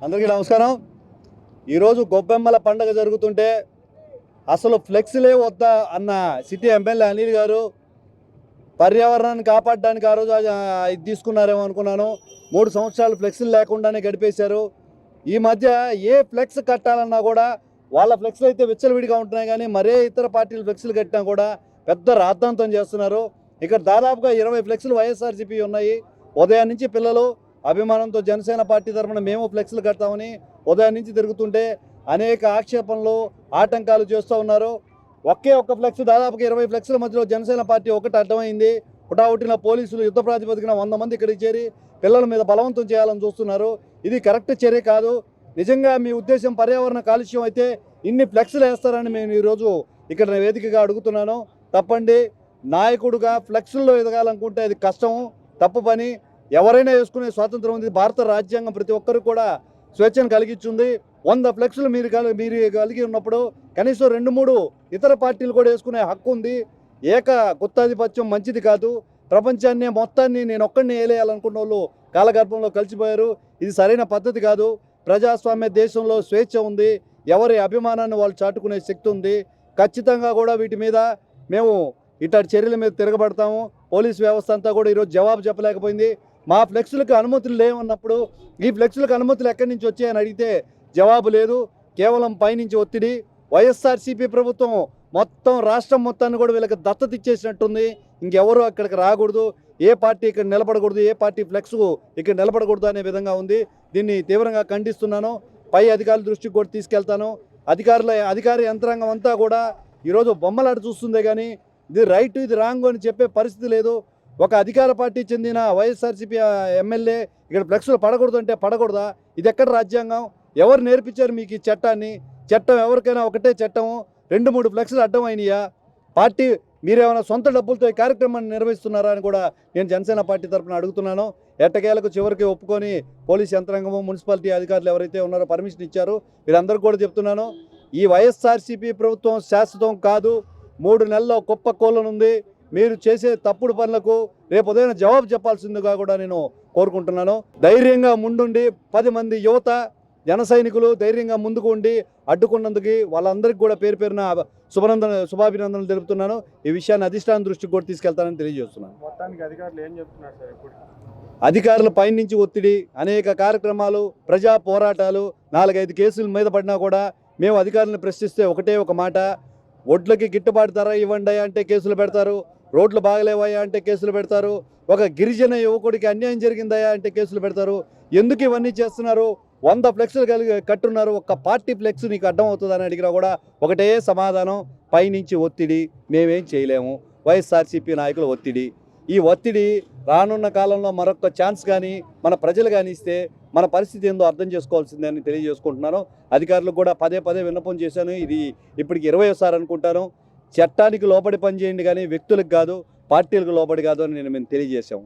అందరికీ నమస్కారం. ఈరోజు గొబ్బెమ్మల పండుగ జరుగుతుంటే అసలు ఫ్లెక్స్లే వద్దా అన్న సిటీ ఎమ్మెల్యే అనిల్ గారు పర్యావరణాన్ని కాపాడడానికి ఆ రోజు ఇది తీసుకున్నారేమో అనుకున్నాను. 3 సంవత్సరాలు ఫ్లెక్స్లు లేకుండానే గడిపేశారు. ఈ మధ్య ఏ ఫ్లెక్స్ కట్టాలన్నా కూడా వాళ్ళ ఫ్లెక్స్లు అయితే విచ్చలవిడిగా ఉంటున్నాయి, కానీ మరే ఇతర పార్టీలు ఫ్లెక్స్లు కట్టినా కూడా పెద్ద రాద్ధాంతం చేస్తున్నారు. ఇక్కడ దాదాపుగా 20 ఫ్లెక్స్లు వైఎస్ఆర్సీపీ ఉన్నాయి. ఉదయం నుంచి పిల్లలు అభిమానంతో జనసేన పార్టీ తరఫున మేము ఫ్లెక్స్లు కడతామని ఉదయం నుంచి తిరుగుతుంటే అనేక ఆక్షేపణలు ఆటంకాలు చేస్తూ ఉన్నారు. ఒక్క ఫ్లెక్స్ దాదాపుగా 20 ఫ్లెక్స్ల మధ్యలో జనసేన పార్టీ ఒకటి అడ్డమైంది. హుటాహుటిన పోలీసులు యుద్ధ ప్రాతిపదికన 100 మంది ఇక్కడికి చేరి పిల్లల మీద బలవంతం చేయాలని చూస్తున్నారు. ఇది కరెక్ట్ చర్య కాదు. నిజంగా మీ ఉద్దేశం పర్యావరణ కాలుష్యం అయితే ఇన్ని ఫ్లెక్స్లు వేస్తారని మేము ఈరోజు ఇక్కడ వేదికగా అడుగుతున్నాను. తప్పండి. నాయకుడుగా ఫ్లెక్స్ల్లో ఎదగాలనుకుంటే అది కష్టం, తప్పు పని. ఎవరైనా వేసుకునే స్వాతంత్రం ఉంది. భారత రాజ్యాంగం ప్రతి ఒక్కరికి కూడా స్వేచ్ఛను కలిగించింది. 100 ఫ్లెక్స్లు మీరు కలిగి ఉన్నప్పుడు కనీసం 2-3 ఇతర పార్టీలు కూడా వేసుకునే హక్కు ఉంది. గుత్తాధిపత్యం మంచిది కాదు. ప్రపంచాన్ని మొత్తాన్ని నేను ఒక్కడిని వేయాలనుకున్న వాళ్ళు కాలగర్భంలో కలిసిపోయారు. ఇది సరైన పద్ధతి కాదు. ప్రజాస్వామ్య దేశంలో స్వేచ్ఛ ఉంది. ఎవరి అభిమానాన్ని వాళ్ళు చాటుకునే శక్తి ఉంది. ఖచ్చితంగా కూడా వీటి మీద మేము ఇట్లాంటి చర్యల మీద తిరగబడతాము. పోలీస్ వ్యవస్థ అంతా కూడా ఈరోజు జవాబు చెప్పలేకపోయింది. మా ఫ్లెక్స్లకు అనుమతులు లేవన్నప్పుడు ఈ ఫ్లెక్స్లకు అనుమతులు ఎక్కడి నుంచి వచ్చాయని అడిగితే జవాబు లేదు. కేవలం పైనుంచి ఒత్తిడి. వైఎస్ఆర్సీపీ ప్రభుత్వం మొత్తం రాష్ట్రం మొత్తాన్ని కూడా వీళ్ళకి దత్తత ఇచ్చేసినట్టుంది. ఇంకెవరు అక్కడికి రాకూడదు, ఏ పార్టీ ఇక్కడ నిలబడకూడదు, ఏ పార్టీ ఫ్లెక్స్ ఇక్కడ నిలబడకూడదు అనే విధంగా ఉంది. దీన్ని తీవ్రంగా ఖండిస్తున్నాను. పై అధికారుల దృష్టికి కూడా తీసుకెళ్తాను. అధికార యంత్రాంగం అంతా కూడా ఈరోజు బొమ్మలాట చూస్తుందే కానీ ఇది రైట్ ఇది రాంగ్ అని చెప్పే పరిస్థితి లేదు. ఒక అధికార పార్టీ చెందిన వైఎస్ఆర్సీపీ ఎమ్మెల్యే ఇక్కడ ఫ్లెక్స్లు పడకూడదు అంటే పడకూడదా? ఇది ఎక్కడ రాజ్యాంగం? ఎవరు నేర్పించారు మీకు ఈ చట్టాన్ని? చట్టం ఎవరికైనా ఒకటే చట్టము. 2-3 ఫ్లెక్స్లు అడ్డం అయినాయా? పార్టీ మీరేమైనా సొంత డబ్బులతో ఈ కార్యక్రమాన్ని నిర్వహిస్తున్నారా అని కూడా నేను జనసేన పార్టీ తరఫున అడుగుతున్నాను. ఎట్టకేలకు చివరికి ఒప్పుకొని పోలీస్ యంత్రాంగము, మున్సిపాలిటీ అధికారులు ఎవరైతే ఉన్నారో పర్మిషన్ ఇచ్చారు. వీరందరికీ కూడా చెప్తున్నాను, ఈ వైఎస్ఆర్సీపీ ప్రభుత్వం శాశ్వతం కాదు. 3 నెలల్లో కుప్ప కూలనుంది. మీరు చేసే తప్పుడు పనులకు రేపు ఉదయం జవాబు చెప్పాల్సిందిగా కూడా నేను కోరుకుంటున్నాను. ధైర్యంగా ముందుండి 10 మంది యువత జన సైనికులు ధైర్యంగా ముందుకు ఉండి అడ్డుకున్నందుకు వాళ్ళందరికీ కూడా పేరు పేరున శుభాభినందనలు తెలుపుతున్నాను. ఈ విషయాన్ని అధిష్టానం దృష్టికి కూడా తీసుకెళ్తానని తెలియజేస్తున్నాను. మొత్తానికి అధికారులు ఏం చెప్తున్నారు సార్? ఇప్పుడు అధికారుల పైనుంచి ఒత్తిడి, అనేక కార్యక్రమాలు, ప్రజా పోరాటాలు, 4-5 కేసుల మీద పడినా కూడా మేము అధికారులను ప్రశ్నిస్తే ఒకటే ఒక మాట, ఒడ్లకి గిట్టుబాటు ధర ఇవ్వండి అంటే కేసులు పెడతారు, రోడ్లు బాగలేవయ్యా అంటే కేసులు పెడతారు, ఒక గిరిజన యువకుడికి అన్యాయం జరిగిందయ్యా అంటే కేసులు పెడతారు. ఎందుకు ఇవన్నీ చేస్తున్నారు? 100 ఫ్లెక్స్లు కట్టున్నారు, ఒక్క పార్టీ ఫ్లెక్స్ నీకు అడ్డం అవుతుందని అడిగినా కూడా ఒకటే సమాధానం, పైనుంచి ఒత్తిడి, మేమేం చేయలేము, వైఎస్ఆర్సీపీ నాయకుల ఒత్తిడి. ఈ ఒత్తిడి రానున్న కాలంలో మరొక ఛాన్స్ కానీ మన ప్రజలు కానీ ఇస్తే మన పరిస్థితి ఏందో అర్థం చేసుకోవాల్సిందే అని తెలియజేసుకుంటున్నాను. అధికారులకు కూడా పదే విన్నపం చేశాను. ఇది ఇప్పటికి 20వ అనుకుంటాను. చట్టానికి లోబడి పనిచేయండి కానీ వ్యక్తులకు కాదు, పార్టీలకు లోబడి కాదు అని మేము తెలియజేశాము.